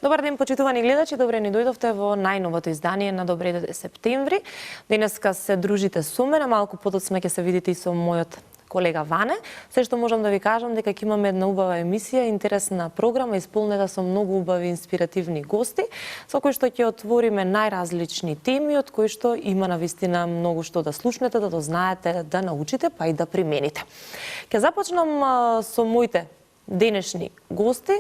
Добар ден, почитувани гледачи, добре ни дојдовте во најновото издание на Добре дојде септември. Денеска се дружите со мене, малку подоцна ќе се видите и со мојот колега Ване. Се што можам да ви кажам дека ќе имаме една убава емисија, интересна програма, исполнета со многу убави инспиративни гости, со кои што ќе отвориме најразлични теми, од кои што има навистина многу што да слушнете, да дознаете, да научите, па и да примените. Ќе започнам со моите денешни гости.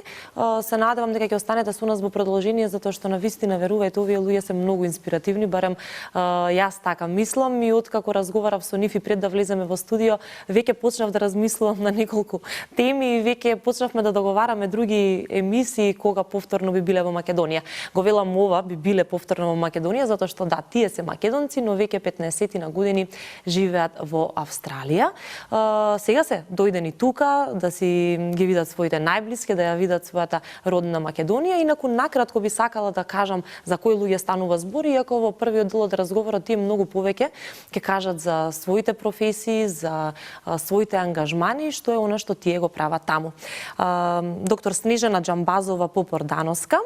Се надевам дека ќе останете со нас во продолжение, затоа што навистина верувајте, овие луѓе се многу инспиративни, барем јас така мислам, и откако разговарав со нив и пред да влеземе во студио, веќе почнав да размислувам на неколку теми и веќе почнавме да договараме други емисии кога повторно би биле во Македонија. Го велам ова, би биле повторно во Македонија, затоа што да, тие се македонци, но веќе 15 на години живеат во Австралија. Сега се дојдени тука да си ги видат своите најблиски, да ја видат својата родна Македонија. Инаку накратко би сакала да кажам за кои луѓе станува збор, иако во првиот дел од разговорот тие многу повеќе ќе кажат за своите професии, за своите ангажмани, што е она што тие го прават таму. Доктор Снежана Џамбазова Попордановска,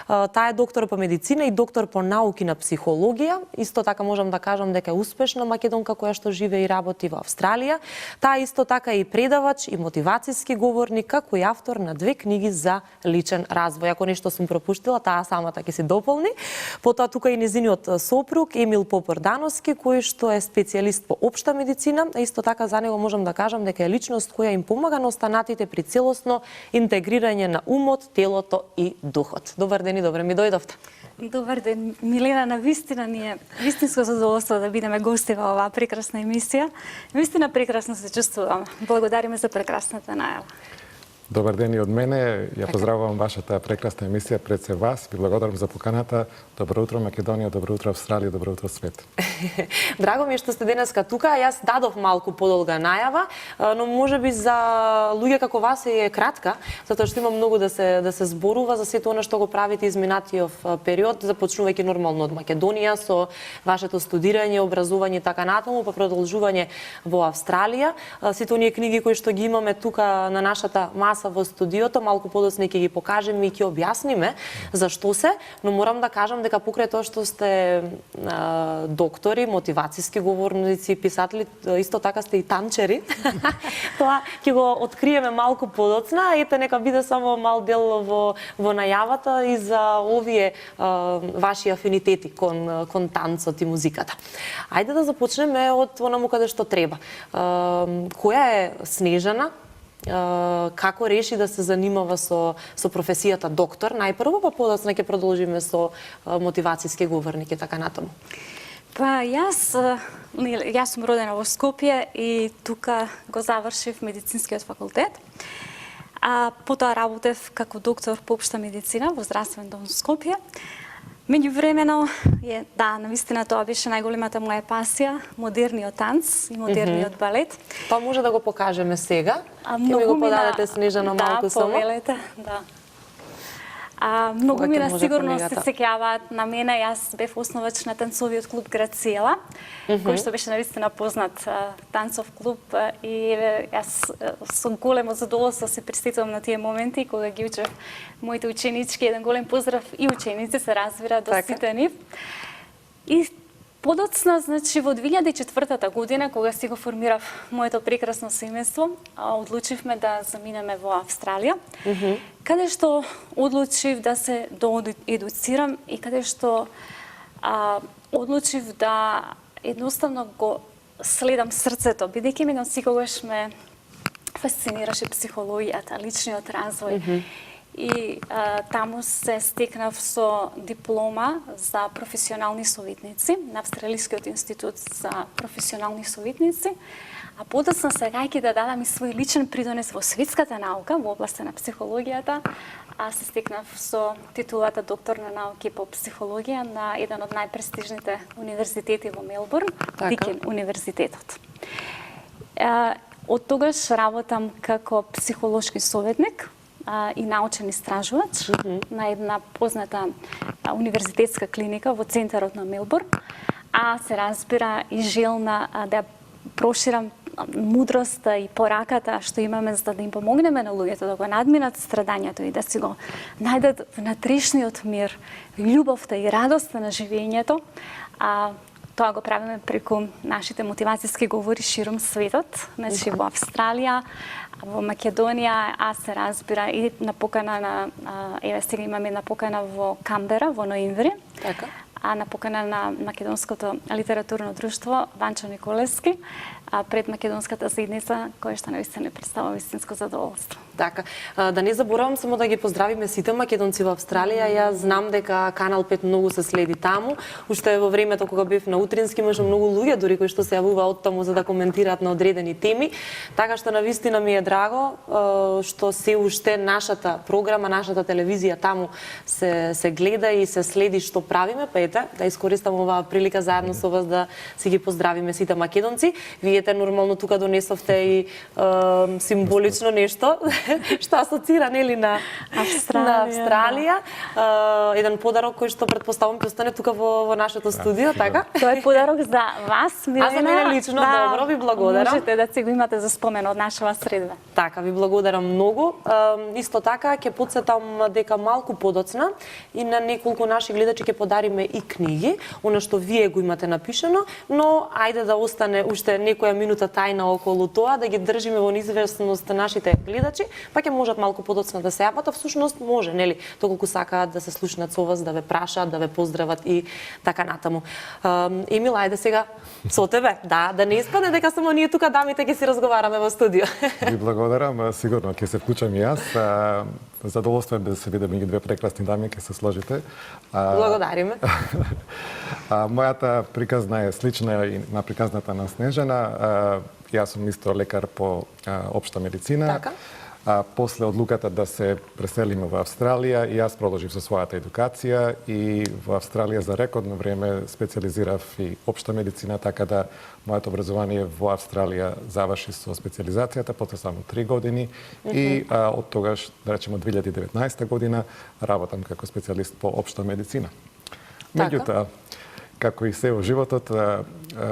таа е доктор по медицина и доктор по науки на психологија. Исто така можам да кажам дека е успешна македонка која што живее и работи во Австралија. Таа исто така е и предавач и мотивацијски говорник, како и автор на 2 книги за личен развој. Ако нешто сум пропуштила, таа самата ќе се дополни. Потоа тука и незиниот сопруг Емил Попордановски, кој што е специјалист по општа медицина, а исто така за него можам да кажам дека е личност која им помага на останатите при целосно интегрирање на умот, телото и духот. Добар ден и добре ми дојдовте. Добар ден, Милена, навистина ни е вистинско задоволство да бидеме гости во оваа прекрасна емисија. Вистина прекрасно се чувствувам. Благодариме за прекрасната најава. Добар ден и од мене. Ја поздравувам вашата прекрасна емисија пред се вас. Ви благодарам за поканата. Добро утро Македонија, добро утро Австралија, добро утро свет. Драго ми е што сте денеска тука. Јас дадов малку подолга најава, но можеби за луѓе како вас е кратка, затоа што има многу да се зборува за сето она што го правите изминатиот период, започнувајќи нормално од Македонија со вашето студирање, образување и така натаму, па продолжување во Австралија. Сите оние книги кои што ги имаме тука на нашата маса во студиото, малку подоцна ќе ги покажеме и ќе објасниме зашто се, но морам да кажам дека покрај тоа што сте доктори, мотивацијски говорници, писатели, исто така сте и танчери. Тоа ќе го откриеме малку подоцна, ете нека биде само мал дел во најавата и за овие ваши афинитети кон танцот и музиката. Ајде да започнеме од онаму каде што треба. Која е Снежана? Како реши да се занимава со професијата доктор најпрво, па подоцна ќе продолжиме со мотивацијски говорник и така натаму? Па јас сум родена во Скопје и тука го завршив медицинскиот факултет. А потоа работев како доктор по општа медицина во здравствен дом Скопје. Меѓувремено, навистина тоа беше најголемата моја пасија, модерниот танц и модерниот балет. Па може да го покажеме сега. Ќе ми го подадете Снежана малку само. Да, повелете, да. Многу мина сигурно се сеќаваат на мене. Јас бев основач на танцовиот клуб Грациела, кој што беше навистина познат танцов клуб, и јас со големо задоволство се присетувам на тие моменти кога ги учев моите ученички. Еден голем поздрав и ученици, се разбира, до сите нив. И подоцна, значи, во 2004 година, кога си го формирав моето прекрасно семејство, одлучивме да заминеме во Австралија, каде што одлучив да се доедуцирам и каде што одлучив да едноставно го следам срцето, бидејќи мене секогаш ме фасцинираше психологијата, личниот развој. И таму се стекнав со диплома за професионални советници на Австралискиот институт за професионални советници, а подоцна сакајќи да дадам и свој личен придонес во светската наука во областа на психологијата, се стекнав со титулата доктор на науки по психологија на еден од најпрестижните универзитети во Мелбурн, Дикен универзитетот. Од тогаш работам како психолошки советник и научен истражувач на една позната универзитетска клиника во центарот на Мелбурн, а се разбира и желна да проширам мудроста и пораката што имаме за да им помогнеме на луѓето да го надминат страдањето и да си го најдат внатрешниот мир, љубовта и радоста на живењето, тоа го правиме преку нашите мотивацијски говори широм светот, значи во Австралија, во Македонија, а се разбира и на покана на еве сега имаме една покана во Камбера во ноември. Така. А на покана на Македонското литературно друштво Ванчо Николевски, пред македонската заедница, која што навистина представува вистинско задоволство. Така, да не заборавам само да ги поздравиме сите македонци во Австралија. Ја знам дека Канал 5 многу се следи таму. Уште во времето кога бев на утрински имаше многу луѓе дури кои што се јавуваат таму за да коментираат на одредени теми. Така што навистина ми е драго што се уште нашата програма, нашата телевизија таму се гледа и се следи што правиме, па ете да искористам оваа прилика заедно со вас да си ги поздравиме сите македонци. Виете нормално тука донесовте и символично нешто што асоцира нели на Австралија. Еден подарок кој што претпоставувам ќе остане тука во нашето студио, така? Тоа е подарок за вас, Милена. А за мене лично, добро, ви благодарам. Можете да си го имате за спомен од нашава средба. Така, ви благодарам многу. Исто така ќе потсетам дека малку подоцна и на неколку наши гледачи ќе подариме и книги, она што вие го имате напишано, но ајде да остане уште некоја минута тајна околу тоа, да ги држиме во неизвестност нашите гледачи, па ќе можат малку подоцна да се јават, а всушност може, нели, доколку сакаат да се слушнат со вас, да ве прашаат, да ве поздрават и така натаму. Емил, ајде сега со тебе, да не испадне дека само ние тука дамите ќе си разговараме во студио. Ви благодарам, сигурно ќе се вклучам и јас. Задоволство е да се видиме ги две прекрасни дами, ќе се сложите. Благодариме. Мојата приказна е слична и на приказната на Снежана. Јас сум исто лекар по општа медицина. Така. После одлуката да се преселиме во Австралија, и јас продолжив со својата едукација и во Австралија за рекордно време специализирав и општа медицина, така да моето образование во Австралија заврши со специализацијата, потоа само 3 години и од тогаш, да речеме од 2019 година, работам како специјалист по општа медицина. Меѓутоа, како и се во животот,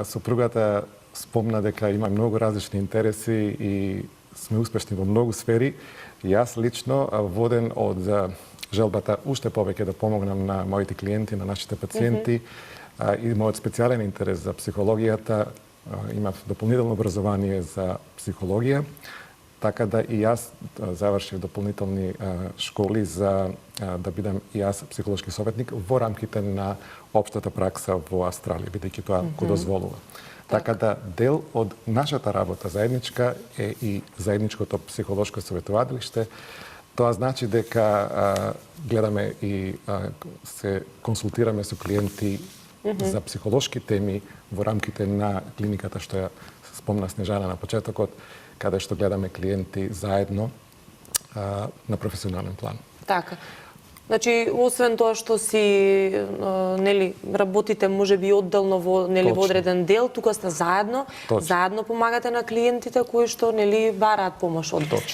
супругата спомна дека има многу различни интереси и сме успешни во многу сфери. Јас лично, воден од желбата уште повеќе да помогнам на моите клиенти, на нашите пациенти, и мојот специјален интерес за психологијата, имав дополнително образование за психологија, така да и јас завршив дополнителни школи за да бидам и јас психолошки советник во рамките на општата пракса во Австралија, бидејќи тоа го дозволува. Така да дел од нашата работа заедничка е и заедничкото психолошко советувалиште. Тоа значи дека гледаме и се консултираме со клиенти за психолошки теми во рамките на клиниката што ја спомна Снежана на почетокот, каде што гледаме клиенти заедно на професионален план. Така. Значи, освен тоа што си нели работите можеби одделно во нели во одреден дел, тука сте заедно, заедно помагате на клиентите кои што нели бараат помош од вас.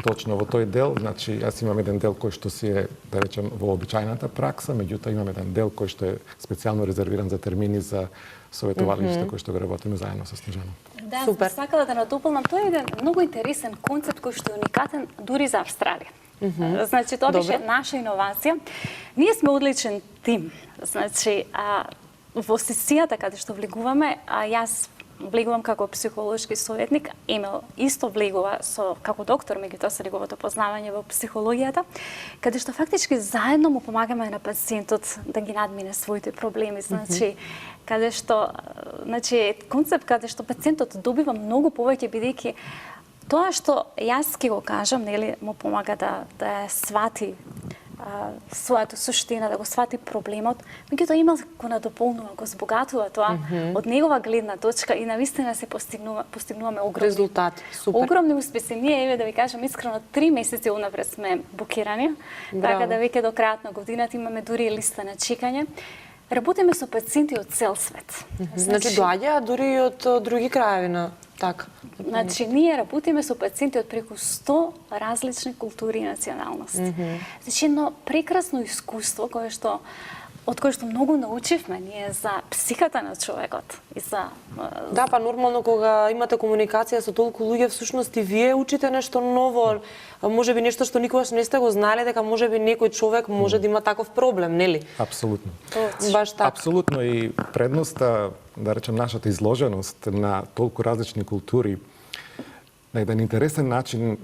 Точно во тој дел, значи јас имам еден дел кој што си е, да речем, во обичајната пракса, меѓутоа имам еден дел кој што е специјално резервиран за термини за советувалиште кој што го работиме заедно со Снежана. Да, супер. Сакала да надополнам, тоа е еден многу интересен концепт кој што е уникатен дури за Австралија. Значи, тоа беше наша иновација. Ние сме одличен тим. Значи, во сесијата каде што влегуваме, јас влегувам како психолошки советник, Емил исто влегува како доктор, меѓутоа со неговото познавање во психологијата, каде што фактички заедно му помагаме на пациентот да ги надмине своите проблеми. Значи, каде што, значи, концепт каде што пациентот добива многу повеќе, бидејќи тоа што јас ќе го кажам, нели, му помага да свати својата суштина, да го свати проблемот, меѓутоа има го надополнува, го збогатува тоа од негова гледна точка и навистина се постигнуваме огромни резултати. Супер. Огромни успеси. Ние, еве да ви кажам искрено, 3 месеци унапред сме букирани, така да веќе до крајот на годината имаме дури листа на чекање. Работиме со пациенти од цел свет. Значи доаѓаат дури и од други краеви на така. Значи ние работиме со пациенти од преку 100 различни култури и националности. Значи едно прекрасно искуство кое што од кој што многу научивме ние за психата на човекот и за Да, па нормално кога имате комуникација со толку луѓе, всушност и вие учите нешто ново, можеби нешто што никогаш не сте го знаеле, дека можеби некој човек може да има таков проблем, нели? Апсолутно. Баш така. Апсолутно и предноста, да речем, нашата изложеност на толку различни култури на еден интересен начин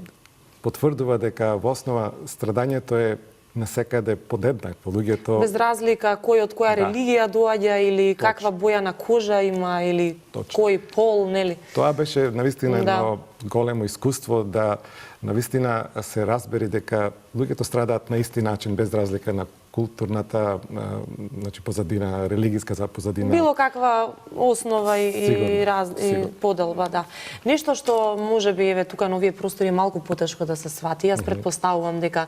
потврдува дека во основа страдањето е насекаде подеднакво. Луѓето Без разлика кој од која Да. религија доаѓа или каква боја на кожа има или Точно. кој пол, нели? Тоа беше навистина Да. едно големо искуство да навистина се разбери дека луѓето страдаат на исти начин без разлика на културната значи позадина, религиска позадина. Било каква основа и Сигурно. поделба, да. Нешто што можеби еве тука на овие простори е малку потешко да се свати. Јас претпоставувам дека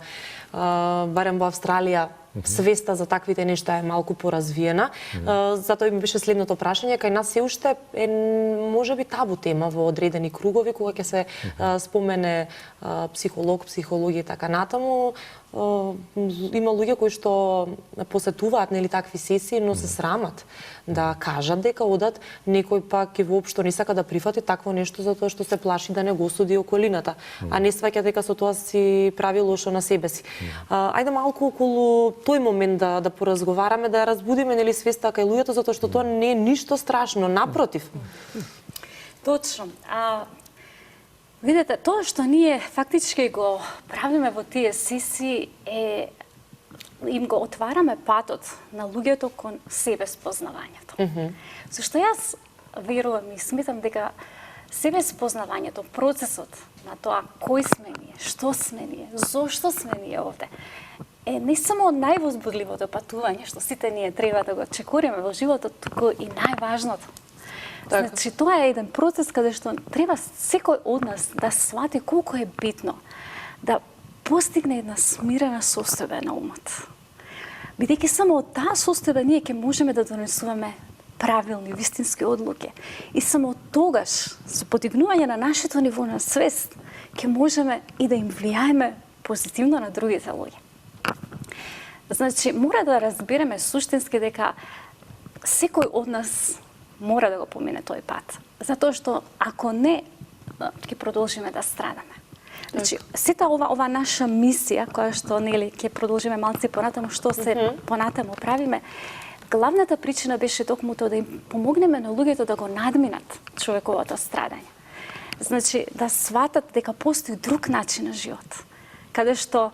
барем во Австралија свеста за таквите нешта е малку поразвиена. Затоа ми беше следното прашање, кај нас се уште е можеби табу тема во одредени кругови кога ќе се спомене психолог, психологија и така натаму. Има луѓе кои што посетуваат нели такви сесии, но се срамат да кажат дека одат, некој пак и воопшто не сака да прифати такво нешто затоа што се плаши да не го осуди околината, а не сваќа дека со тоа си прави лошо на себе си. Ајде малку околу тој момент да поразговараме, да ја разбудиме нели свеста кај луѓето, затоа што тоа не е ништо страшно, напротив. Точно. Видете, тоа што ние фактички го правиме во тие сесии е им го отвараме патот на луѓето кон себе спознавањето. Зашто јас верувам и сметам дека себе спознавањето, процесот на тоа кој сме ние, што сме ние, зошто сме ние овде, е не само највозбудливото патување што сите ние треба да го чекориме во животот, туку и најважното. Така. Значи, тоа е еден процес каде што треба секој од нас да свати колку е битно да постигне една смирена состојба на умот. Бидејќи само од таа состојба ние ќе можеме да донесуваме правилни, вистински одлуки. И само тогаш, со подигнување на нашето ниво на свест, ќе можеме и да им влијаеме позитивно на другите луѓе. Значи, мора да разбереме суштински дека секој од нас мора да го помине тој пат. Затоа што ако не, ќе продолжиме да страдаме. Значи, сета ова наша мисија, која што нели ќе продолжиме малце понатаму, што се понатаму правиме, главната причина беше токму тоа да им помогнеме на луѓето да го надминат човековото страдање. Значи, да сватат дека постои друг начин на живот, каде што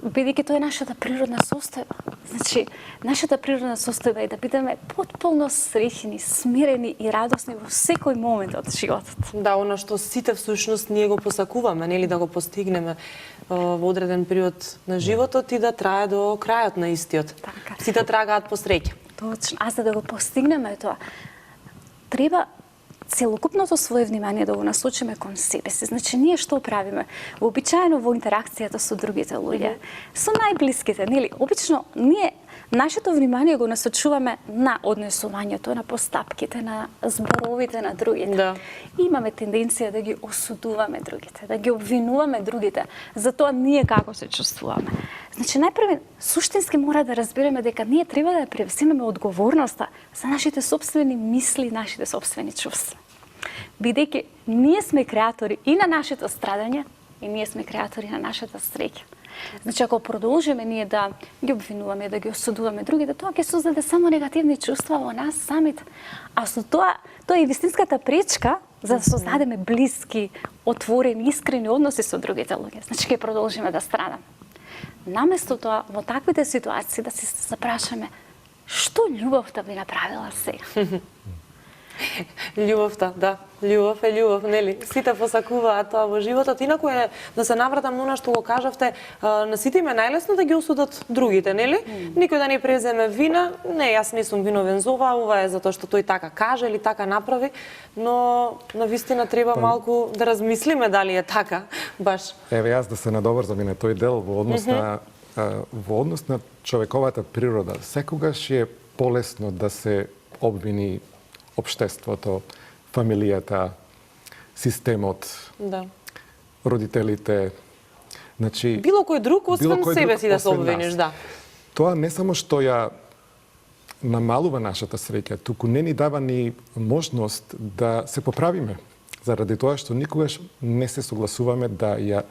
бидејќи тоа е нашата природна состојба. Значи, нашата природна состојба е да бидеме потполно среќни, смирени и радосни во секој момент од животот. Да, она што сите всушност ние го посакуваме, нели да го постигнеме во одреден период на животот и да трае до крајот на истиот. Така. Сите трагаат по среќа. Точно. А за да го постигнеме тоа, треба целокупното свое внимание да го насочиме кон себе си. Значи, ние што правиме? Вообичаено во интеракцијата со другите луѓе, со најблиските, нели? Обично, ние нашето внимание го насочуваме на однесувањето, на постапките, на зборовите на другите. Да. И имаме тенденција да ги осудуваме другите, да ги обвинуваме другите за тоа ние како се чувствуваме. Значи, најпрво, суштински мора да разбереме дека ние треба да превземеме одговорноста за нашите собствени мисли, нашите собствени чувства. Бидејќи ние сме креатори и на нашето страдање, и ние сме креатори на нашата среќа. Значи, ако продолжиме ние да ги обвинуваме, да ги осудуваме другите, тоа ќе создаде само негативни чувства во нас самите. А со тоа е и вистинската пречка за да создадеме блиски, отворени, искрени односи со другите луѓе. Значи, ќе продолжиме да страдаме. Наместо тоа, во таквите ситуации да се запрашаме што љубовта би направила сега? Љубовта, да. Љубов е љубов, нели? Сите посакуваат тоа во животот. Инаку е да се навратам на она што го кажавте, на сите им е најлесно да ги осудат другите, нели? Никој да не преземе вина. Не, јас не сум виновен за ова е затоа што тој така каже или така направи, но навистина треба малку да размислиме дали е така, баш. Еве јас да се надоврзам и на тој дел во однос на човековата природа. Секогаш е полесно да се обвини општеството, фамилијата, системот, Да. родителите. Значи, Било кој друг освен себе си да се освен обвиниш, нас. да. Тоа не само што ја намалува нашата среќа, туку не ни дава ни можност да се поправиме. Заради тоа што никогаш не се согласуваме да ја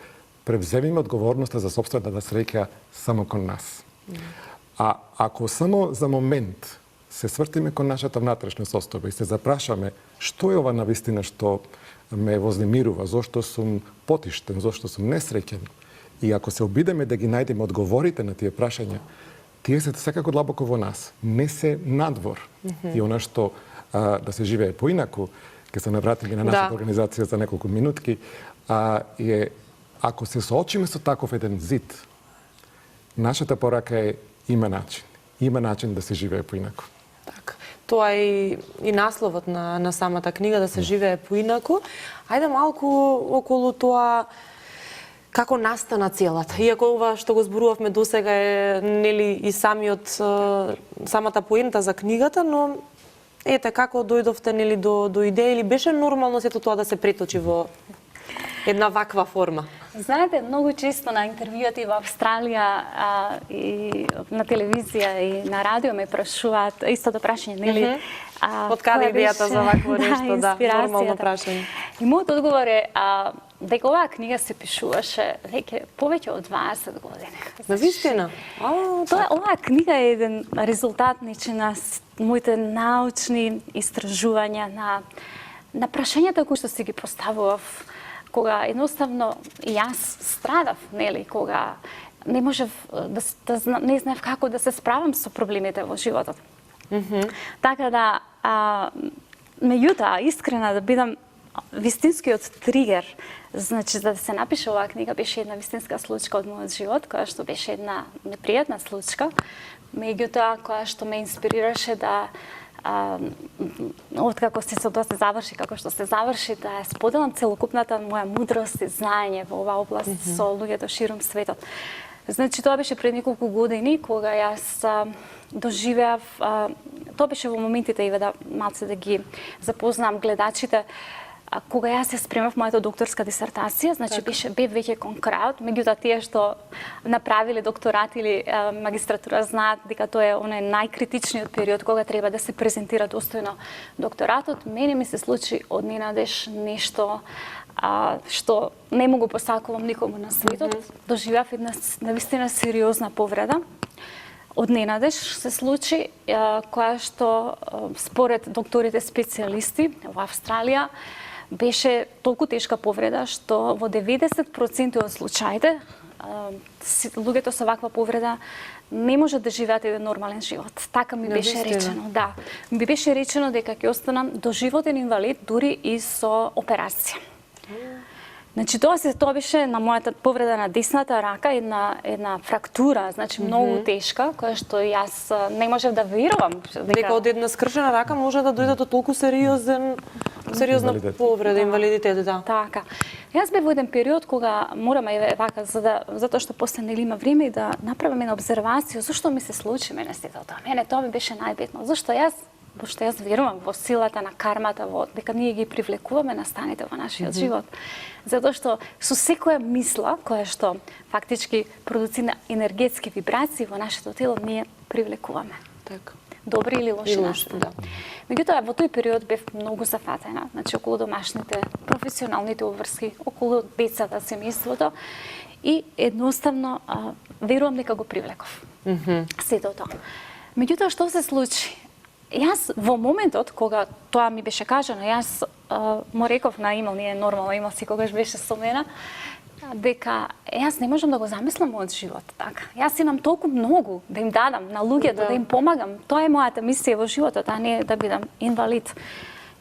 превземеме одговорноста за сопствената среќа само кон нас. А ако само за момент се свртиме кон нашата внатрешна состојба и се запрашаме што е ова навистина што ме вознемирува, зошто сум потиштен, зошто сум несреќен, и ако се обидеме да ги најдеме одговорите на тие прашања, тие се секако длабоко во нас, не се надвор. И она што да се живее поинаку, ќе се навратиме на нашата организација за неколку минутки, е ако се соочиме со таков еден зид, нашата порака е има начин. Има начин да се живее поинаку. Така. Тоа е и насловот на самата книга, да се живее поинаку. Ајде малку околу тоа како настана целата. Иако ова што го зборувавме досега е нели и самата поента за книгата, но ете како дојдовте нели до идеја или беше нормално сето тоа да се преточи во една ваква форма? Знаете, многу често на интервјуати во Австралија и на телевизија и на радио ме прашуваат истото прашање, нели? Од каде идејата за вакво нешто, нормално прашање. И мојот одговор е дека оваа книга се пишуваше веќе повеќе од 20 години. Навистина? Оваа книга е еден резултат на моите научни истражувања на прашањата кои што си ги поставував кога едноставно јас страдав, нели, кога не можев не знаев како да се справам со проблемите во животот. Така да, меѓутоа, искрена да бидам, вистинскиот тригер, значи за да се напише оваа книга, беше една вистинска случка од мојот живот, која што беше една непријатна случка, меѓутоа која што ме инспирираше да откако тоа се заврши, како што се заврши, да ја споделам целокупната моја мудрост и знаење во оваа област со луѓето ширум светот. Значи, тоа беше пред неколку години, кога јас доживеав, тоа беше во моментите, да малце да ги запознам гледачите, кога јас се спремав мојата докторска дисертација, значи бев веќе кон крајот, меѓутоа тие што направиле докторат или магистратура знаат дека тоа е оној најкритичниот период кога треба да се презентира достојно докторатот. Мене ми се случи одненадеж нешто што не му го посакувам никому на светот. Доживеав една навистина сериозна повреда. Одненадеж се случи, која што според докторите специјалисти во Австралија беше толку тешка повреда што во 90% од случаите луѓето со ваква повреда не можат да живеат еден нормален живот. Така ми беше речено, да. Ми беше речено дека ќе останам доживотен инвалид дури и со операција. Значи тоа беше на мојата повреда на десната рака, една фрактура, значи многу тешка, која што јас не можев да верувам дека од една скршена рака може да дојде до толку сериозна повреда, инвалидитет, да. Така. Јас бев во еден период кога мораме вака затоа што после нели има време и да направам една обзервација зошто ми се случи мене сето тоа. Мене тоа ми беше најбитно. Зошто јас верувам во силата на кармата, дека ние ги привлекуваме настаните во нашиот живот. Затоа што со секоја мисла, која што фактички продуцира енергетски вибрации во нашето тело, ние привлекуваме. Така. Добри или лоши настани. Да. Меѓутоа, во тој период бев многу зафатена, значи околу домашните, професионалните обврски, околу децата, семејството, и едноставно верувам дека го привлеков. Сето тоа. Меѓутоа, што се случи? Јас во моментот кога тоа ми беше кажано, јас му реков на имал, ние нормално имал секогаш беше со мене, дека јас не можам да го замислам мојот живот така. Јас имам толку многу да им дадам на луѓето, да им помагам. Тоа е мојата мисија во животот, а не да бидам инвалид.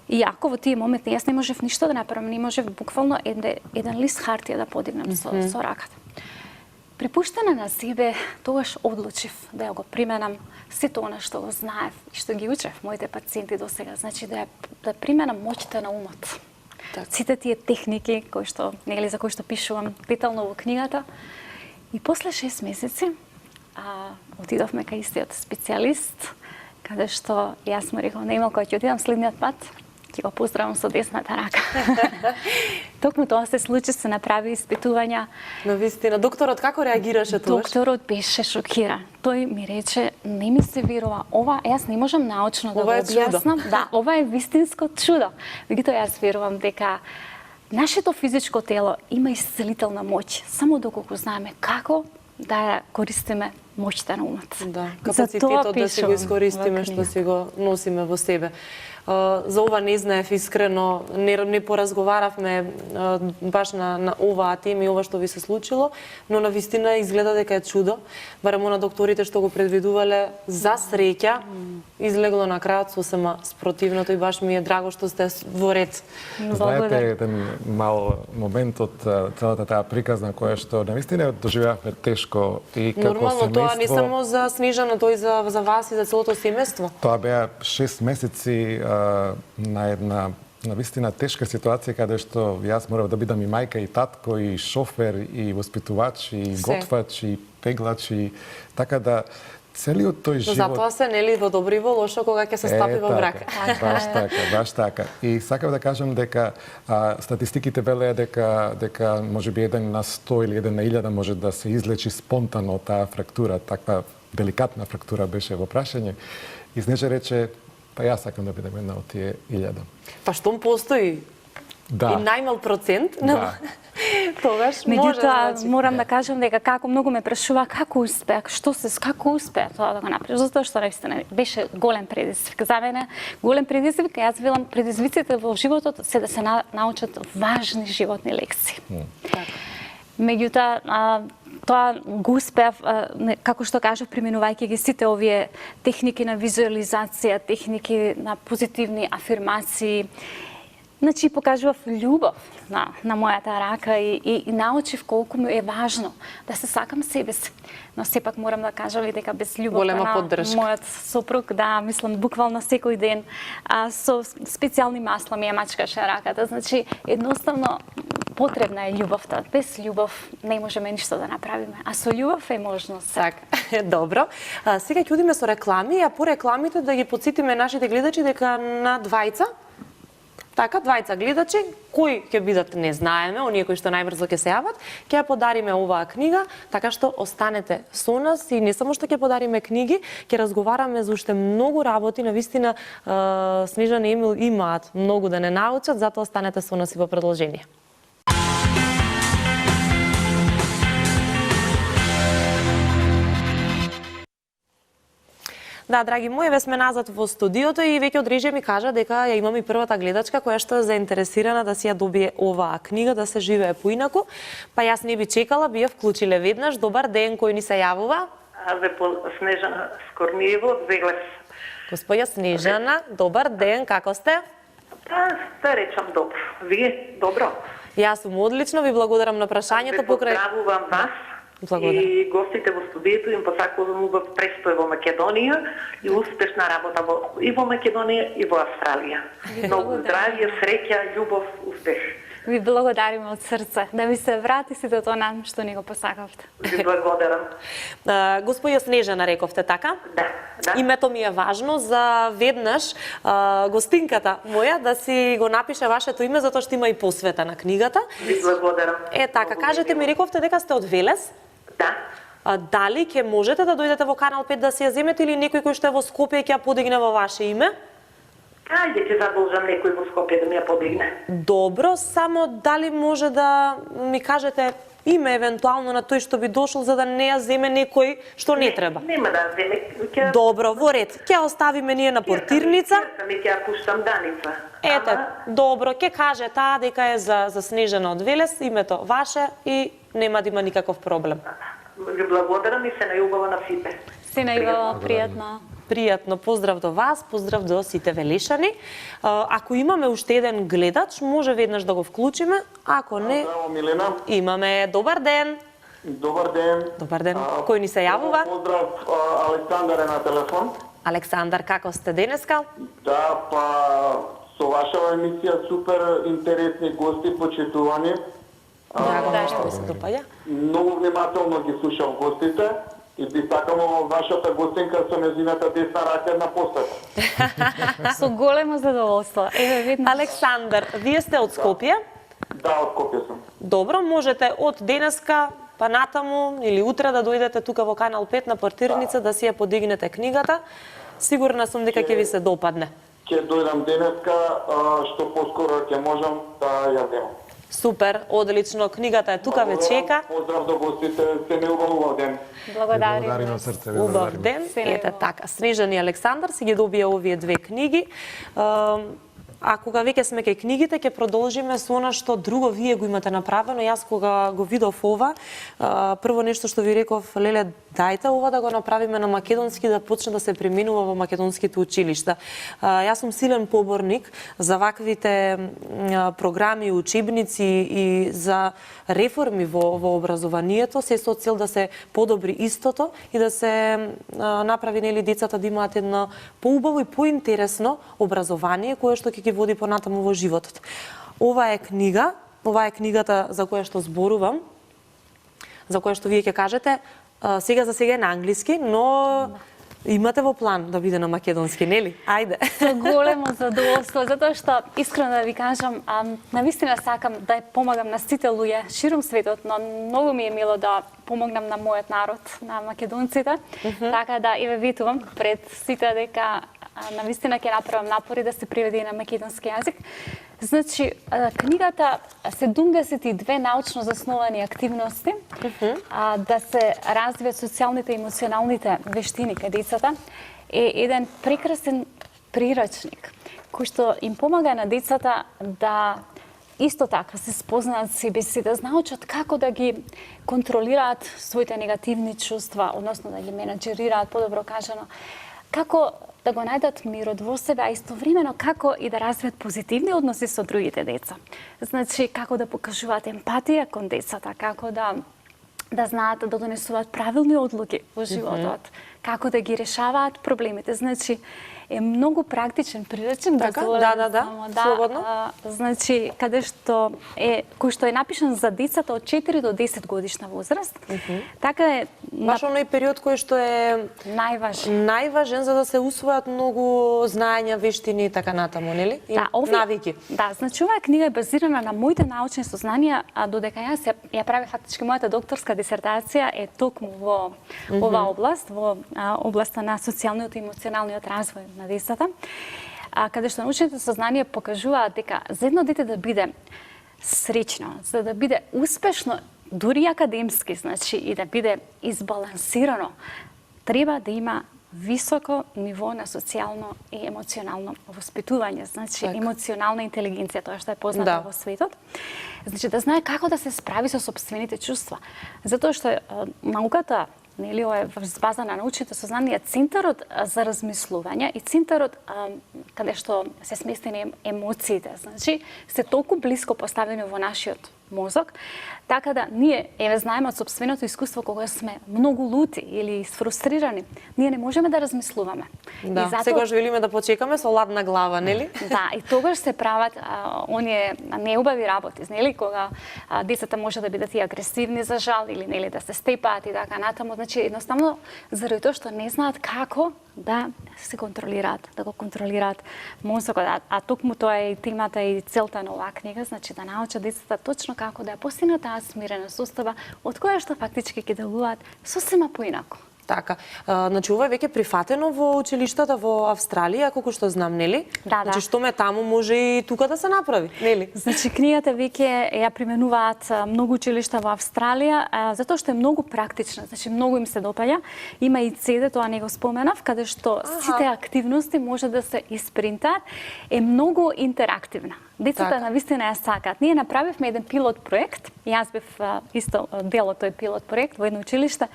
Иако во тие моменти јас не можев ништо да направам, не можев буквално еден лист хартија да подигнам со раката. Припуштена на себе, тогаш одлучив да ја го применам сето она што го знаев и што ги учев моите пациенти до сега, значи да применам моќта на умот. Сите тие техники за кои што пишувам детално во книгата. И после 6 месеци отидовме кај истиот специјалист, каде што јас му рекол, не имал кој ќе отидам следниот пат, Ќе го поздравам со десната рака. Токму тоа се случи, се направи испитувања. Навистина, докторот како реагираше тогаш? Докторот беше шокиран. Тој ми рече, не ми се верува, јас не можам научно да го објаснам. Да, ова е вистинско чудо. Меѓутоа јас верувам дека нашето физичко тело има исцелителна моќ, само доколку знаеме како да ја користиме моќта на умот. Да, капацитетот да си го искористиме што си го носиме во себе. За ова не знаев искрено, не поразговаравме баш на оваа тема и ова што ви се случило, но на вистина изгледа дека е чудо. Барем на докторите што го предвидувале, за среќа излегло на крајот сосема спротивното и баш ми е драго што сте во ред. Знаете, еден мал момент од целата таа приказна која што навистина доживеавме тешко и како нормално, семејство. Тоа не само за Снежана, тоа и за вас и за целото семејство. Тоа беа 6 месеци на една навистина тешка ситуација каде што јас морав да бидам и мајка и татко и шофер и воспитувач и готвач и пеглач и така да целиот тој живот. Затоа се нели во добро и во лошо кога ќе се стапи во брак. Баш така. И сакав да кажам дека статистиките велеа дека можеби 1 на 100 или 1 на 1000 може да се излечи спонтано таа фрактура, таква деликатна фрактура беше во прашање. И Снежа рече, па јас сакам да бидам една од тие 1000. Па штом постои и најмал процент, тогаш може. Меѓутоа, морам да кажам дека како многу ме прашува како успеа, како успеа тоа да го направиш, затоа што наистина беше голем предизвик за мене. Голем предизвик, јас велам, предизвиците во животот се да се научат важни животни лекции. Меѓутоа, тоа го успеав, како што кажав, применувајќи ги сите овие техники на визуализација, техники на позитивни афирмации. Значи, покажував љубов на мојата рака и научив колку ми е важно да се сакам себе си. Но сепак морам да кажам и дека без љубов на мојот сопруг, да, мислам, буквално секој ден, со специјални масла ми ја мачкаше раката. Значи, едноставно, потребна е љубовта. Без љубов не можеме ништо да направиме. А со љубов е можност. Така, добро. Сега ќе одиме со реклами, а по рекламите да ги потсетиме нашите гледачи дека на двајца, така, двајца гледачи, кои ќе бидат не знаеме, оние кои што најбрзо ќе се јават, ќе ја подариме оваа книга, така што останете со нас и не само што ќе подариме книги, ќе разговараме за уште многу работи, навистина Снежана и Емил имаат многу да не научат, затоа останете со нас и во продолжение. Да, драги мои, ве сме назад во студиото и веќе од режија ми кажа дека ја имаме и првата гледачка која што е заинтересирана да си ја добие оваа книга, да се живее поинаку. Па јас не би чекала, би ја вклучиле веднаш. Добар ден, кој ни се јавува? Снежана Скорниево од Веглев. Господја Снежана, добар ден, како сте? Да речам добро. Вие добро? Јас сум одлично, ви благодарам на прашањето покрај. Поздравувам вас. Благодарам. И гостите во студието им посакувам убав престој во Македонија и успешна работа и во Македонија и во Австралија. Многу здравје, среќа, љубов, успех. Ви благодариме од срце да ви се врати сите тоа нам што ни го посакавте. Ви благодарам. Господја Снежана рековте, така? Да. Името ми е важно за веднаш гостинката моја да си го напише вашето име затоа што има и посвета на книгата. Ви благодарам. Така, кажете ми, рековте дека сте од Велес? Да. Дали ќе можете да дојдете во Канал 5 да се ја земете или некој кој што е во Скопје ќе ја подигне во ваше име? Ајде ќе задолжам некој во Скопје да ми ја подигне. Добро, само дали може да ми кажете име евентуално на тој што би дошол за да не ја земе некој што не треба? Нема да земе. Добро, во ред. Ќе оставиме ние на портирница. Ќе ја пуштам Даница. Ете, добро, ќе каже таа дека е за Снежана од Велес, името ваше и нема да има никаков проблем. Ви благодарам и се најубава на сите. Се најубава, пријатно. Пријатно, поздрав до вас, поздрав до сите велишани. Ако имаме уште еден гледач, може веднаш да го вклучиме, ако не... Здраво, Милена. Имаме добар ден. Добар ден. Добар ден. Кој ни се јавува? Поздрав, Александар е на телефон. Александар, како сте денеска? Да, па со вашава емисија супер интересни гости, почитувани. Драго да што ви се допаѓа. Многу внимателно ги слушав гостите и би сакало вашата гостинка со незината десна рака една посета. Со големо задоволство. Еве видно. Александар, вие сте од Скопје? Да, од Скопје сум. Добро, можете од денеска па натаму или утре да дојдете тука во Канал 5 на партирница да си ја подигнете книгата. Сигурна сум дека ќе ви се допадне. Ќе дојдам денеска, што поскоро ќе можам да ја земам. Супер, одлично. Книгата е тука, ве чека. Поздрав до гостите, се не убав ден. Благодарим Благодариме. од срце. Убав ден. Се Ете лево. така. Снежан и Александар си ги добија овие две книги. А кога веќе сме кај книгите, ќе продолжиме со она што друго вие го имате направено. Јас кога го видов ова, прво нешто што ви реков, леле, дајте ова да го направиме на македонски, да почне да се применува во македонските училишта. Јас сум силен поборник за ваквите програми, учебници и за реформи во образованието, се со цел да се подобри истото и да се направи нели децата да имаат едно поубаво и поинтересно образование кое што ќе ги води понатаму во животот. Ова е книгата за која што зборувам, за која што вие ќе кажете, сега за сега е на англиски, но имате во план да биде на македонски, нели? Ајде. Со големо задоволство, затоа што искрено да ви кажам, навистина сакам да ја помагам на сите луѓе широм светот, но многу ми е мило да помогнам на мојот народ, на македонците. Така да и ве ветувам пред сите дека навистина ќе направам напори да се преведе и на македонски јазик. Значи, книгата 72 научно засновани активности да се развијат социјалните и емоционалните вештини кај децата е еден прекрасен прирачник кој што им помага на децата да исто така се спознаат себе си, да научат како да ги контролираат своите негативни чувства, односно да ги менаџерираат, подобро кажано, како да го најдат мирот во себе, а истовремено како и да развијат позитивни односи со другите деца. Значи, како да покажуваат емпатија кон децата, како да знаат да донесуваат правилни одлуки во животот, како да ги решаваат проблемите. Значи, е многу практичен прирачник. Така, да, слободно. Значи, кој што е напишан за децата од 4 до 10 годишна возраст. Така е Баш оној период кој што е најважен за да се усвојат многу знаења, вештини и така натаму, нели? И навики. Да, значи оваа книга е базирана на моите научни сознанија, а додека јас ја правев фактички мојата докторска дисертација е токму во оваа област, во областа на социјалниот и емоционалниот развој на децата, каде што научните сознанија покажуваат дека за едно дете да биде среќно, за да биде успешно, дури академски, значи и да биде избалансирано, треба да има високо ниво на социјално и емоционално воспитување, значи емоционална интелигенција, тоа што е познато во светот. Значи да знае како да се справи со сопствените чувства. Затоа што науката, нели, ова е во база на научните сознанија, центарот за размислување и центарот каде што се сместени емоциите. Значи, се толку блиско поставени во нашиот мозок, така да ние знаеме од сопственото искуство кога сме многу лути или сфрустрирани, ние не можеме да размислуваме. Да, сегаш велиме да почекаме со ладна глава, нели? Да, и тогаш се прават оние неубави работи, нели, кога децата може да бидат и агресивни за жал или нели да се степаат и така натаму, значи едноставно заради тоа што не знаат како да се контролираат, да го контролираат мозокот, а токму тоа е и темата и целта на оваа книга, значи да научат децата точно како да ја постигнат таа смирена состава од која што фактички ќе делуваат сосема поинаку. Така. Значи ова е веќе прифатено во училиштата во Австралија, колку што знам, нели? Да. Значи што ме таму може и тука да се направи, нели? Значи книгата веќе ја применуваат многу училишта во Австралија, затоа што е многу практична, значи многу им се допаѓа. Има и CD, тоа не го споменав, каде што сите активности може да се испринтаат, е многу интерактивна. Децата навистина ја сакаат. Ние направивме еден пилот проект, јас бев исто дел од тој пилот проект во едно училиште.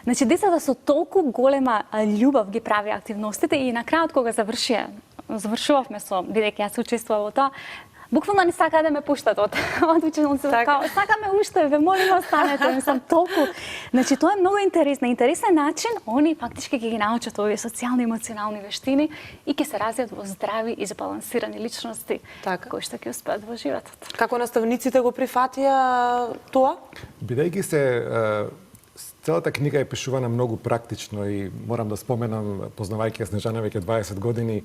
Значи, децата со толку голема љубов ги прави активностите и на крајот кога завршувавме со, бидејќи јас учествував во тоа, буквално не сакаа да ме пуштат од учениците, као сакаме уште, ве молиме останете, мислам толку. Значи тоа е многу интересен начин, они фактички ќе ги научат овие социјални емоционални вештини и ќе се развијат во здрави и збалансирани личности кои што ќе успеат во животот. Како наставниците го прифатија тоа? Бидејќи се Целата книга е пишувана многу практично и морам да споменам, познавајќи ја Снежана веќе 20 години,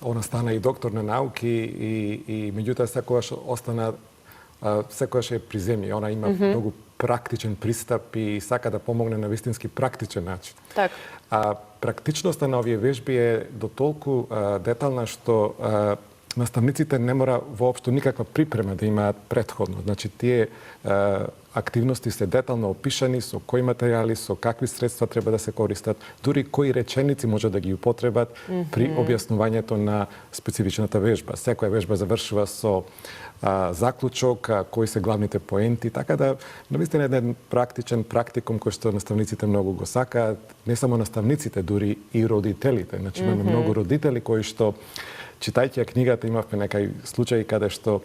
она стана и доктор на науки и меѓутоа секогаш остана, секогаш е при земја. Она има многу практичен пристап и сака да помогне на вистински практичен начин. Так. Практичноста на овие вежби е до толку детална што наставниците не мора воопшто никаква припрема да имаат претходно. Значи, тие активности се детално опишани со кои материјали, со какви средства треба да се користат, дури кои реченици може да ги употребат при објаснувањето на специфичната вежба. Секоја вежба завршува со заклучок, кои се главните поенти, така да навистина еден практичен практикум кој што наставниците многу го сакаат, не само наставниците, дури и родителите. Значи, имаме многу родители кои што, читајќи книгата, имавме некај случаи каде што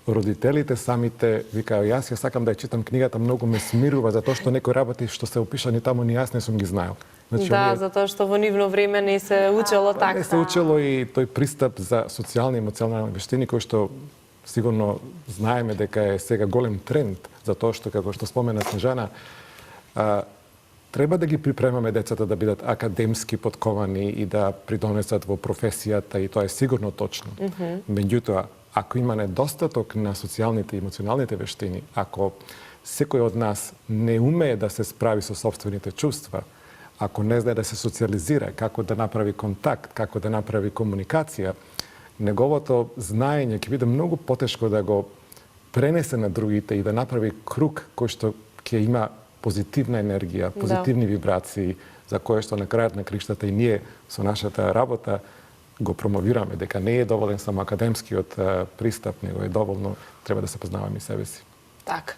родителите самите викаат, јас ја сакам да ја читам книгата, многу ме смирува, затоа што некои работи што се опишани таму ни јас не сум ги знаел. Значи, затоа што во нивно време не се учело така. Не се учело и тој пристап за социјални и емоционални вештини кој што сигурно знаеме дека е сега голем тренд, затоа што, како што спомена Снежана, треба да ги припремаме децата да бидат академски подковани и да придонесат во професијата, и тоа е сигурно точно. Меѓутоа, ако има недостаток на социјалните и емоционалните вештини, ако секој од нас не умее да се справи со собствените чувства, ако не знае да се социализира, како да направи контакт, како да направи комуникација, неговото знаење ќе биде многу потешко да го пренесе на другите и да направи круг кој што ќе има позитивна енергија, позитивни вибрации, за кое што на крајот на криштата и ние со нашата работа го промовираме, дека не е доволен само академскиот пристап, него е доволно, треба да се познаваме и себе си. Так.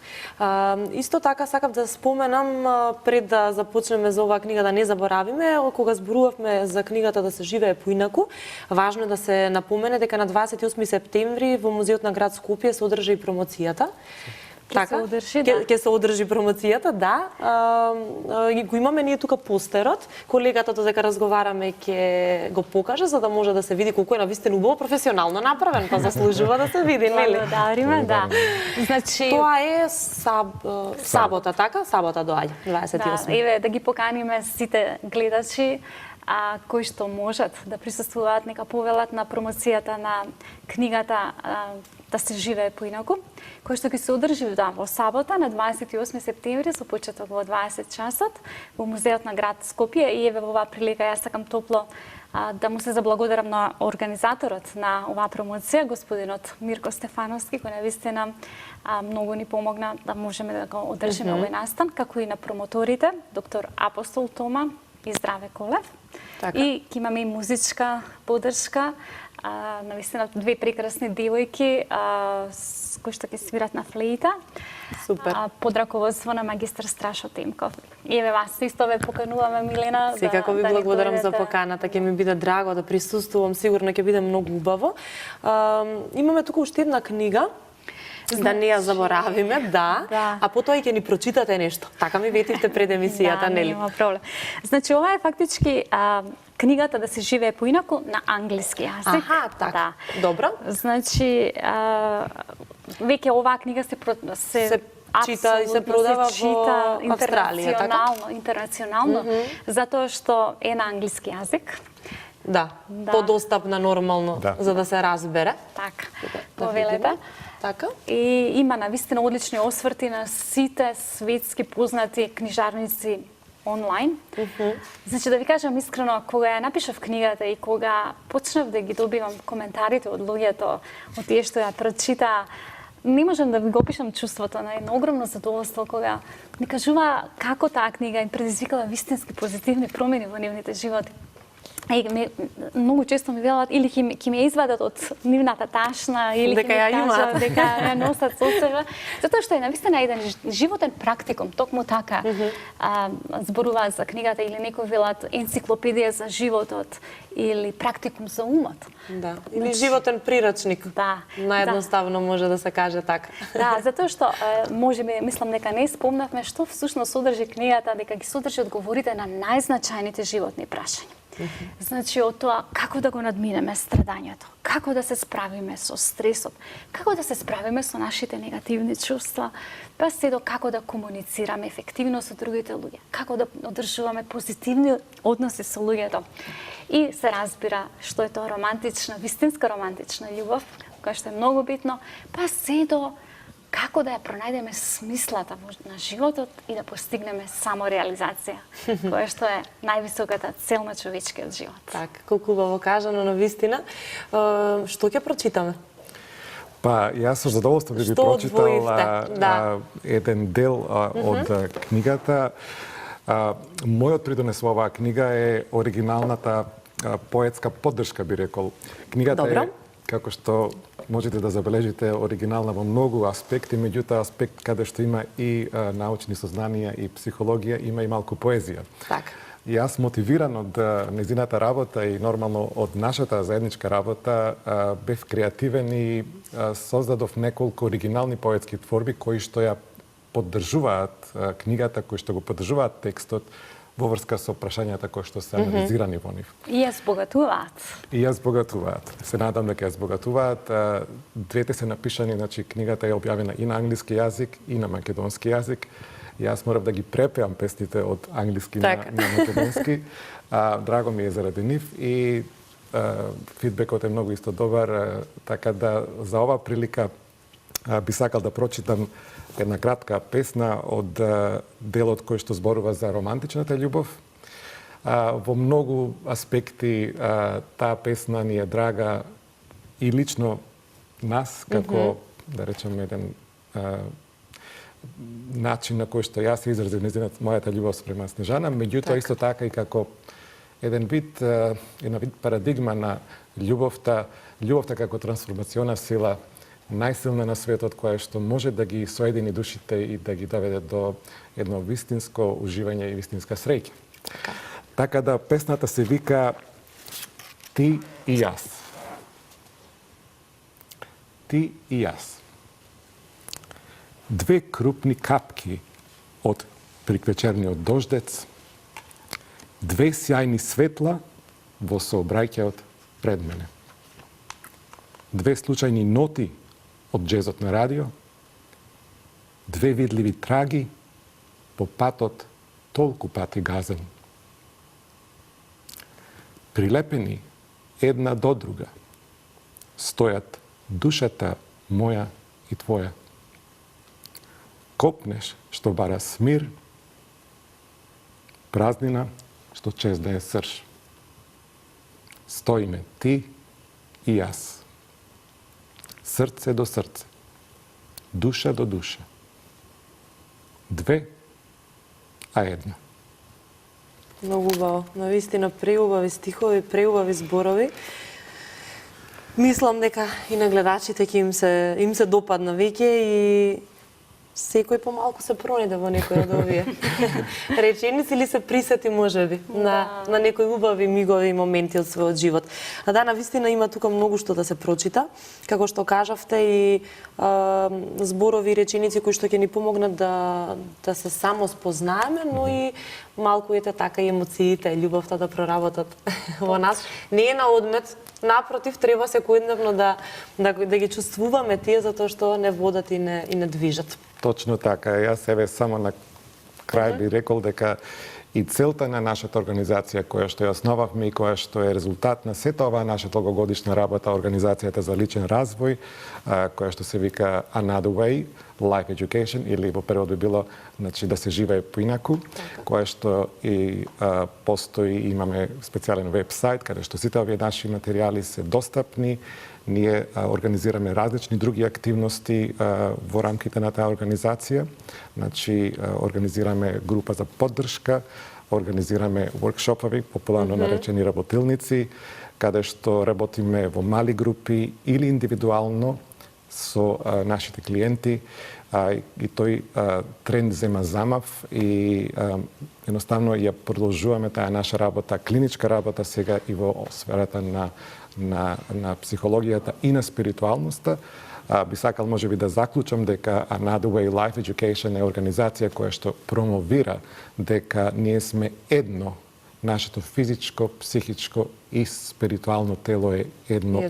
Исто така сакам да споменам, пред да започнеме за оваа книга, да не заборавиме, кога зборувавме за книгата Да се живее поинаку, важно е да се напомене дека на 28 септември во Музеот на град Скопје се одржа и промоцијата. Ќе се одржи промоцијата, да. Го имаме ние тука постерот. Колегата додека разговараме ќе го покаже за да може да се види колку е навистина убаво професионално направен, па заслужува да се види, нели? Да. Значи, тоа е сабота, така? Сабота доаѓа, 28. Да, еве да ги поканиме сите гледачи кои што можат да присуствуваат, нека повелат на промоцијата на книгата Да се живее поинаку, кој што ќе се одржи во сабота на 28 септември со почеток во 20 часот во Музеот на град Скопје. И еве во оваа прилика јас сакам топло да му се заблагодарам на организаторот на оваа промоција, господинот Мирко Стефановски, кој навистина многу ни помогна да можеме да го одржиме овој настан, како и на промоторите, доктор Апостол Тома и Здраве Колев. Така. И ќе имаме и музичка поддршка, навистина две прекрасни девојки кои што ќе свират на флејта. Супер. Под раководство на магистар Страшо Темков. И еве вас исто ве покануваме, Милена. Секако ви благодарам за поканата, ќе ми биде драго да присуствувам, сигурно ќе биде многу убаво. Имаме тука уште една книга, да не ја заборавиме, да. А потоа и ќе ни прочитате нешто. Така ми ветивте пред емисијата, нели? Да, нема проблем. Значи, ова е фактички книгата Да се живее поинаку на англиски јазик. Аха, така. Да. Добро. Значи, веќе оваа книга се чита и се продава во Австралија, така? Интернационално, затоа што е на англиски јазик. Да, подостапна нормално, за да се разбере. Така, повелете. Така. И има навистина одлични осврти на сите светски познати книжарници онлайн. Значи, да ви кажам искрено, кога ја напишав книгата и кога почнав да ги добивам коментарите од луѓето, од тие што ја прочитаа, не можам да ви го опишам чувството на едно огромно задоволство кога ми кажува како таа книга им предизвикала вистински позитивни промени во нивните животи. Многу често ми велат или ќе ме извадат од нивната ташна или дека ја имаат, дека ја носат со себе, затоа што е навистина еден животен практикум, токму така зборуваат за книгата, или некои велат енциклопедија за животот или практикум за умот. Да, или животен прирачник. Да. Наједноставно може да се каже така. Да, затоа што можеби мислам дека не спомнавме што всушност содржи книгата, дека ги содржи одговорите на најзначајните животни прашања. Значи, од тоа како да го надминеме страдањето, како да се справиме со стресот, како да се справиме со нашите негативни чувства, па се до како да комуницираме ефективно со другите луѓе, како да одржуваме позитивни односи со луѓето. И се разбира што е тоа романтична, вистинска романтична љубов, која што е многу битно, па се до како да ја пронајдеме смислата на животот и да постигнеме самореализација, која што е највисоката цел на човечкиот живот. Так, колку убаво кажано, на вистина. Што ќе прочитаме? Па, јас со задоволство би прочитал еден дел од книгата. Мојот придонес во оваа книга е оригиналната поетска поддршка, би рекол. Книгата Добро. е, како што можете да забележите, оригинална во многу аспекти, меѓутоа аспект каде што има и научни сознанија и психологија, има и малку поезија. Така. И јас мотивиран од незината работа и нормално од нашата заедничка работа бев креативен и создадов неколку оригинални поетски творби кои што ја поддржуваат книгата, кои што го поддржуваат текстот во врска со прашањата кои што се анализирани во нив. И ја збогатуваат. И ја збогатуваат. Се надам дека ја збогатуваат. Двете се напишани, значи книгата е објавена и на англиски јазик и на македонски јазик. Јас морав да ги препеам песните од англиски на македонски. Драго ми е заради нив и фидбекот е многу исто добар, така да за ова прилика би сакал да прочитам една кратка песна од делот кој што зборува за романтичната љубов. Во многу аспекти таа песна ни е драга и лично нас, како, да речем, еден начин на кој што јас се изразив мојата љубов спрема Снежана, меѓутоа исто така и како една вид парадигма на љубовта како трансформациона сила, најсилна на светот, која што може да ги соедини душите и да ги доведе до едно вистинско уживање и вистинска среќа. Така да песната се вика Ти и јас. Ти и јас. Две крупни капки од приквечерниот дождец, две сјајни светла во сообраќајот пред мене. Две случајни ноти од джезот на радио, две видливи траги по патот толку пати газени. Прилепени една до друга стојат душата моја и твоја. Копнеш што бара смир, празнина што чезда е срж. Стоиме ти и јас. Срце до срце, душа до душа. Две, а една. Многу убаво. Навистина преубави стихови, преубави зборови. Мислам дека и на гледачите ќе им се допадна веќе и секој помалку се пронајде во некој од овие реченици или се присети можеби на некои убави мигови и моменти од својот живот. А да, навистина има тука многу што да се прочита, како што кажавте и зборови и реченици кои што ќе ни помогнат да се само спознаеме, но и малку ете така и емоциите, љубовта да проработат во нас. Не е на одмет, напротив, треба секојдневно да ги чувствуваме тие затоа што не водат и не движат. Точно така. Јас еве само на крај би рекол дека и целта на нашата организација која што ја основавме и која што е резултат на сета оваа наша долгогодишна работа, Организацијата за личен развој, која што се вика Another Way, Life Education, или во превод би било значи да се живее поинаку, која што и постои, имаме специјален веб-сайт каде што сите овие наши материјали се достапни. Ние организираме различни други активности во рамките на таа организација. Значи, организираме група за поддршка, организираме воркшопови, популарно наречени работилници, каде што работиме во мали групи или индивидуално со нашите клиенти. И тој тренд зема замав и едноставно ја продолжуваме таа наша работа, клиничка работа сега и во сферата на психологијата и на спиритуалноста. Би сакал можеби да заклучам дека Another Way Life Education е организација која што промовира дека ние сме едно нашето физичко, психичко и спиритуално тело е едно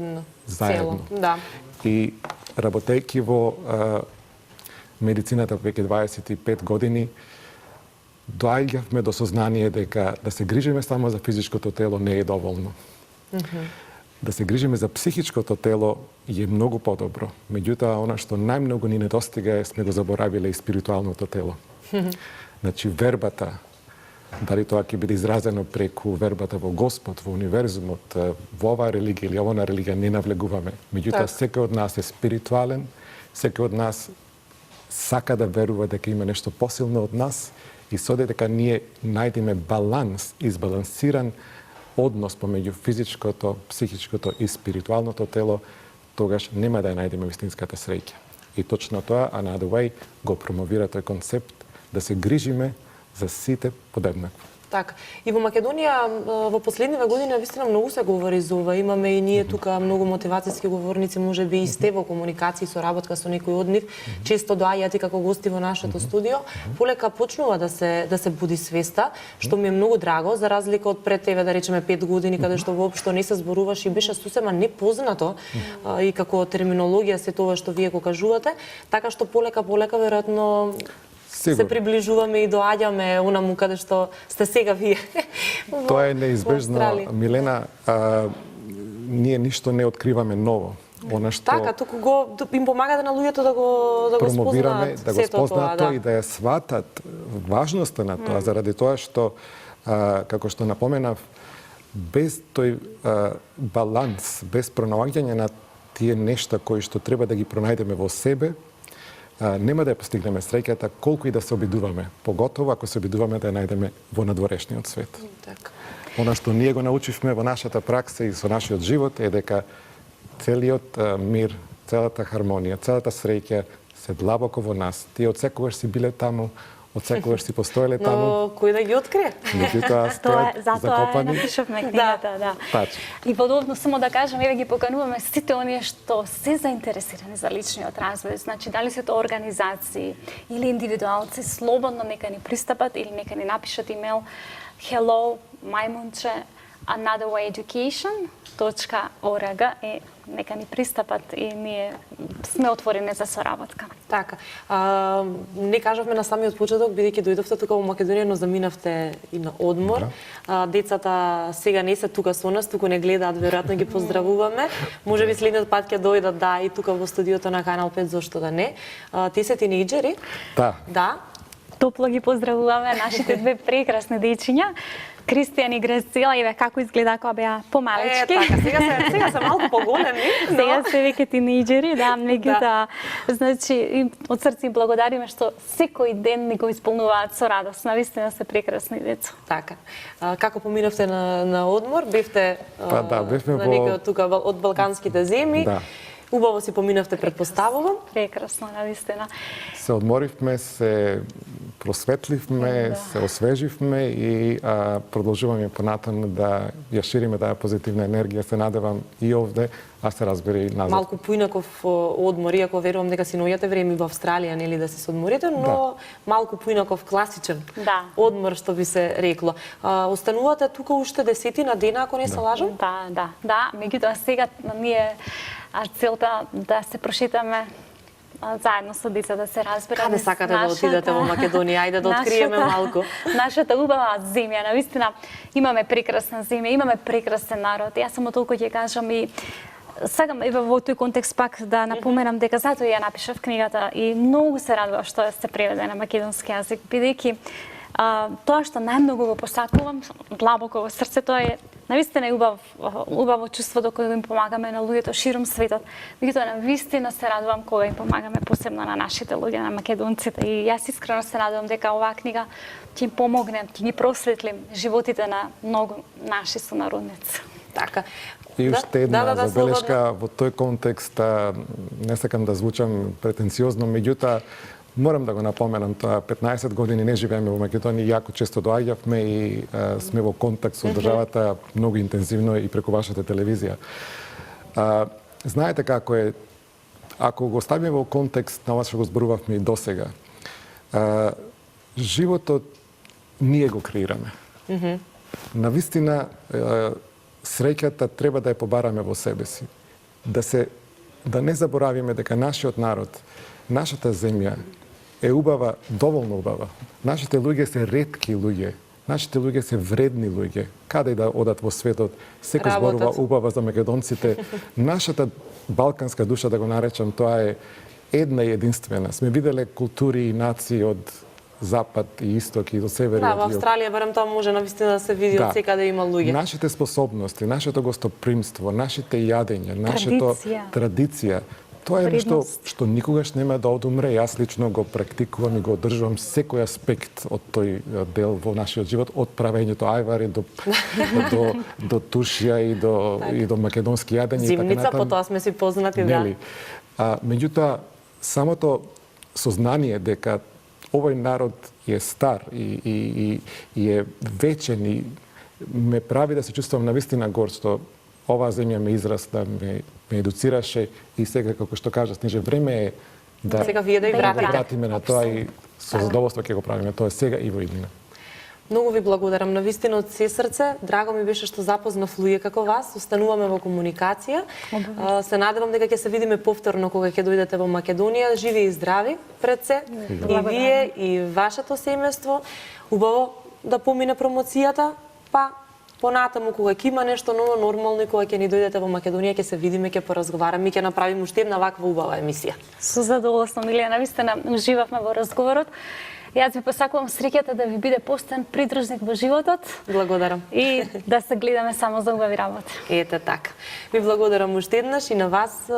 заедно. Цело, да. И работејќи во медицината веќе 25 години, доаѓавме до сознание дека да се грижиме само за физичкото тело не е доволно. Да се грижиме за психичкото тело е многу подобро. Меѓутоа, она што најмногу ни недостига е сме го заборавиле и спиритуалното тело. Значи, вербата, дали тоа ќе биде изразено преку вербата во Господ, во универзумот, во оваа религија или оваа религија не навлегуваме. Меѓутоа, секој од нас е спиритуален, секој од нас сака да верува дека има нешто посилно од нас и содека ние најдеме баланс, избалансиран однос помеѓу физичкото, психичкото и спиритуалното тело, тогаш нема да ја најдеме вистинската среќа. И точно тоа Another Way го промовира тој концепт да се грижиме за сите подеднакво. Така. И во Македонија во последниве години вистина многу се говори за ова. Имаме и ние тука многу мотивацијски говорници, можеби и сте во комуникација со работка со некој од нив. Често доаѓаат и како гости во нашето студио. Полека почнува да се буди свеста, што ми е многу драго, за разлика од пред тебе, да речеме 5 години, каде што воопшто не се зборуваш и беше сусема непознато и како терминологија се тоа што вие го кажувате, така што полека веројатно се приближуваме и доаѓаме онаму каде што сте сега вие. Тоа е неизбежно, Милена. Ние ништо не откриваме ново. Она што така, туку им помагате на луѓето да го промовираме, спознаат, да го спознаат тоа и да ја сватат важноста на тоа, заради тоа што, како што напоменав, без тој баланс, без пронаоѓање на тие нешта кои што треба да ги пронајдеме во себе, нема да ја постигнеме среќата колку и да се обидуваме, поготово ако се обидуваме да ја најдеме во надворешниот свет. Така. Она што ние го научивме во нашата пракса и со нашиот живот е дека целиот мир, целата хармонија, целата среќа се длабоко во нас. Тие од си биле таму, од си постоеле таму. Но кој да ги открие? Меѓутоа стојат закопани. Напишавме книгата, да. Тачно. И подобно само да кажам, еве ги покануваме сите оние што се заинтересирани за личниот развој, значи дали се тоа организации или индивидуалци, слободно нека ни пристапат или нека ни напишат имейл hello мајмунче anotherwayeducation.org и нека ни пристапат и ние сме отворени за соработка. Така. Не кажавме на самиот почеток, бидејќи дојдовте тука во Македонија, но заминавте и на одмор. Да. Децата сега не се тука со нас, туку не гледаат, веројатно ги поздравуваме. Можеби следниот пат ќе дојдат да и тука во студиото на Канал 5, зошто да не. Ти се тинејџери? Да. Да. Топло ги поздравуваме нашите две прекрасни дечиња. Кристијан и Грацила, еве како изгледа кога беа помалечки. Така, сега се малку поголеми, но сега се веќе тинејџери, да, меѓутоа, значи од срце им благодариме што секој ден ни го исполнуваат со радост. Навистина се прекрасни деца. Така. Како поминавте на одмор? Бевте бевме на некој од тука од балканските земји. Да. Убаво си поминавте, предпоставувам. Прекрасно, навистина. Се одморивме, се просветливме, се освеживме и продолжуваме понатаму да ја шириме таа позитивна енергија. Се надевам и овде, а се разбери и назад. Малку поинаков одмор, иако верувам дека си наоѓате време во Австралија, нели да се одморите, но малку поинаков класичен одмор, што би се рекло. Останувате тука уште 10 дена, ако не се лажам? Да, меѓутоа сега ние целта да се прошетаме заедно со деца, да се разбераме. Каде сакате да отидете во Македонија? Ајде да откриеме малку. Нашата убава земја, навистина имаме прекрасна земја, имаме прекрасен народ. Јас само толку ќе кажам и сакам еве во тој контекст пак да напоменам дека затоа ја напишав книгата и многу се радувам што се преведе на македонски јазик, бидејќи тоа што најмногу го посакувам длабоко во срцето е навистина убаво чувство кога им помагаме на луѓето широм светот. Меѓутоа навистина се радувам кога им помагаме посебно на нашите луѓе, на македонците, и јас искрено се надевам дека оваа книга ќе им помогне, ќе ги просветли животите на многу наши сонародници. Така. И уште една забелешка во тој контекст, не сакам да звучам претенциозно, меѓутоа морам да го напоменам тоа, 15 години не живееме во Македонија, јако често доаѓавме и сме во контакт со државата многу интензивно и преку вашата телевизија. Знаете како е, ако го ставиме во контекст на ова што го зборувавме и досега, животот ние го креираме. Навистина, среќата треба да ја побараме во себе си. Да не заборавиме дека нашиот народ, нашата земја е убава, доволно убава. Нашите луѓе се ретки луѓе. Нашите луѓе се вредни луѓе. Каде да одат во светот, секој зборува убава за македонците. Нашата балканска душа, да го наречам, тоа е една и единствена. Сме виделе култури и нации од запад и исток и до север. Да, во Австралија барем тоа може навистина да се види од секаде има луѓе. Нашите способности, нашето гостопримство, нашите јадења, нашето традиција, тоа е нешто што никогаш нема да одумре. Јас лично го практикувам и го одржувам секој аспект од тој дел во нашиот живот, од правењето ајвари до тушија и до македонски јадења. Зимница, по тоа сме си познати, да. Меѓутоа, самото сознание дека овој народ е стар и е вечен и ме прави да се чувствувам навистина горд што оваа земја ме израсна, ме едуцираше и сега, како што кажа Снеже, време е да сега вие да ја вратиме на тоа и со задоволство ќе го правиме тоа сега и во иднина. Многу ви благодарам навистина од се срце. Драго ми беше што запознав луѓе како вас. Остануваме во комуникација. Се надевам дека ќе се видиме повторно кога ќе дојдете во Македонија. Живи и здрави пред се. И вие и вашето семејство. Убаво да помине промоцијата, па понатаму кога ќе има нешто ново, нормално и кога ќе ни дојдете во Македонија, ќе се видиме, ќе поразговараме и ќе направиме уште една ваква убава емисија. Со задоволство, Милија, навистина уживавме во разговорот. Јас ви посакувам среќата да ви биде постојан придружник во животот. Благодарам. И да се гледаме само за убави работи. Ете така. Ви благодарам уште еднаш и на вас,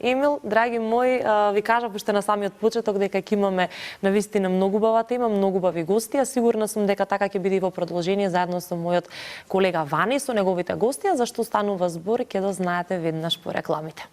Емил. Драги мои, ви кажав уште на самиот почеток дека ќе имаме навистина многу убава тема, многу убави гости, а сигурна сум дека така ќе биде и во продолжение заедно со мојот колега Вани, со неговите гости, а зашто станува збор ќе дознаете веднаш по рекламите.